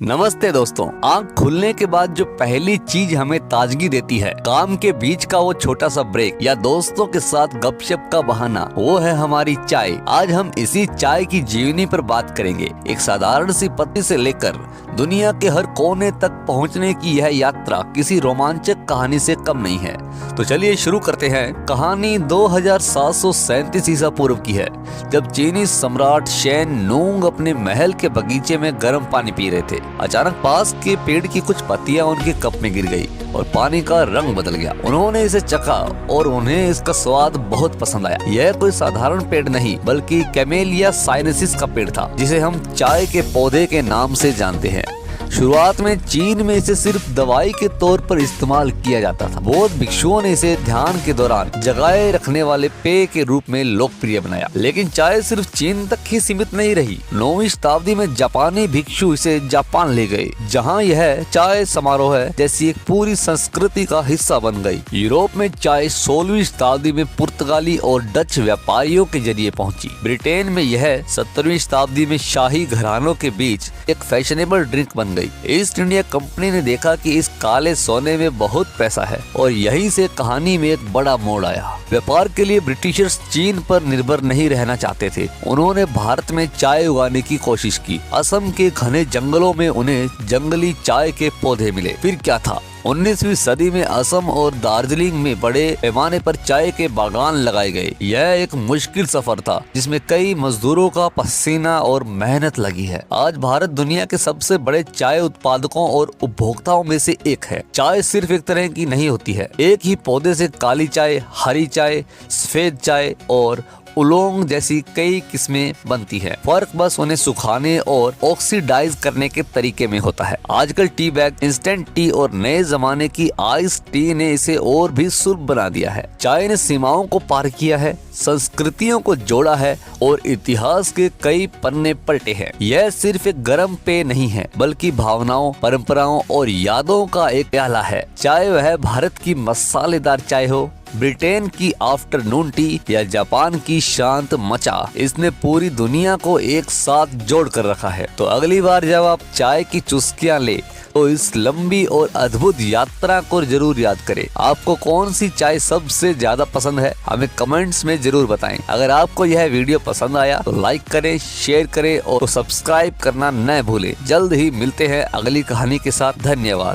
नमस्ते दोस्तों। आंख खुलने के बाद जो पहली चीज हमें ताजगी देती है, काम के बीच का वो छोटा सा ब्रेक या दोस्तों के साथ गपशप का बहाना, वो है हमारी चाय। आज हम इसी चाय की जीवनी पर बात करेंगे। एक साधारण सी पत्ती से लेकर दुनिया के हर कोने तक पहुंचने की यह यात्रा किसी रोमांचक कहानी से कम नहीं है। तो चलिए शुरू करते हैं। कहानी 2737 ईसा पूर्व की है, जब चीनी सम्राट शेन नूंग अपने महल के बगीचे में गर्म पानी पी रहे थे। अचानक पास के पेड़ की कुछ पत्तियां उनके कप में गिर गई और पानी का रंग बदल गया। उन्होंने इसे चखा और उन्हें इसका स्वाद बहुत पसंद आया। यह कोई साधारण पेड़ नहीं, बल्कि कैमेलिया साइनेंसिस का पेड़ था, जिसे हम चाय के पौधे के नाम से जानते हैं। शुरुआत में चीन में इसे सिर्फ दवाई के तौर पर इस्तेमाल किया जाता था। बौद्ध भिक्षुओं ने इसे ध्यान के दौरान जगाए रखने वाले पेय के रूप में लोकप्रिय बनाया। लेकिन चाय सिर्फ चीन तक ही सीमित नहीं रही। 9वीं शताब्दी में जापानी भिक्षु इसे जापान ले गए, जहां यह चाय समारोह जैसी एक पूरी संस्कृति का हिस्सा बन गई। यूरोप में चाय 16वीं शताब्दी में पुर्तगाली और डच व्यापारियों के जरिए पहुंची। ब्रिटेन में यह 17वीं शताब्दी में शाही घरानों के बीच एक फैशनेबल ड्रिंक बन गई। ईस्ट इंडिया कंपनी ने देखा कि इस काले सोने में बहुत पैसा है और यहीं से कहानी में एक बड़ा मोड़ आया। व्यापार के लिए ब्रिटिशर्स चीन पर निर्भर नहीं रहना चाहते थे। उन्होंने भारत में चाय उगाने की कोशिश की। असम के घने जंगलों में उन्हें जंगली चाय के पौधे मिले। फिर क्या था? 19वीं सदी में असम और दार्जिलिंग में बड़े पैमाने पर चाय के बागान लगाए गए। यह एक मुश्किल सफर था, जिसमें कई मजदूरों का पसीना और मेहनत लगी है। आज भारत दुनिया के सबसे बड़े चाय उत्पादकों और उपभोक्ताओं में से एक है। चाय सिर्फ एक तरह की नहीं होती है। एक ही पौधे से काली चाय, हरी चाय, सफेद चाय और उलोंग जैसी कई किस्में बनती है। फर्क बस उन्हें सुखाने और ऑक्सीडाइज करने के तरीके में होता है। आजकल टी बैग, इंस्टेंट टी और नए जमाने की आइस टी ने इसे और भी सुलभ बना दिया है। चाय ने सीमाओं को पार किया है, संस्कृतियों को जोड़ा है और इतिहास के कई पन्ने पलटे हैं। यह सिर्फ एक गर्म पेय नहीं है, बल्कि भावनाओं, परंपराओं और यादों का एक प्याला है। चाहे वह भारत की मसालेदार चाय हो, ब्रिटेन की आफ्टरनून टी या जापान की शांत मचा, इसने पूरी दुनिया को एक साथ जोड़ कर रखा है। तो अगली बार जब आप चाय की चुस्कियां ले, तो इस लंबी और अद्भुत यात्रा को जरूर याद करें। आपको कौन सी चाय सबसे ज्यादा पसंद है, हमें कमेंट्स में जरूर बताएं। अगर आपको यह वीडियो पसंद आया तो लाइक करें, शेयर करें और सब्सक्राइब करना न भूलें। जल्द ही मिलते हैं अगली कहानी के साथ। धन्यवाद।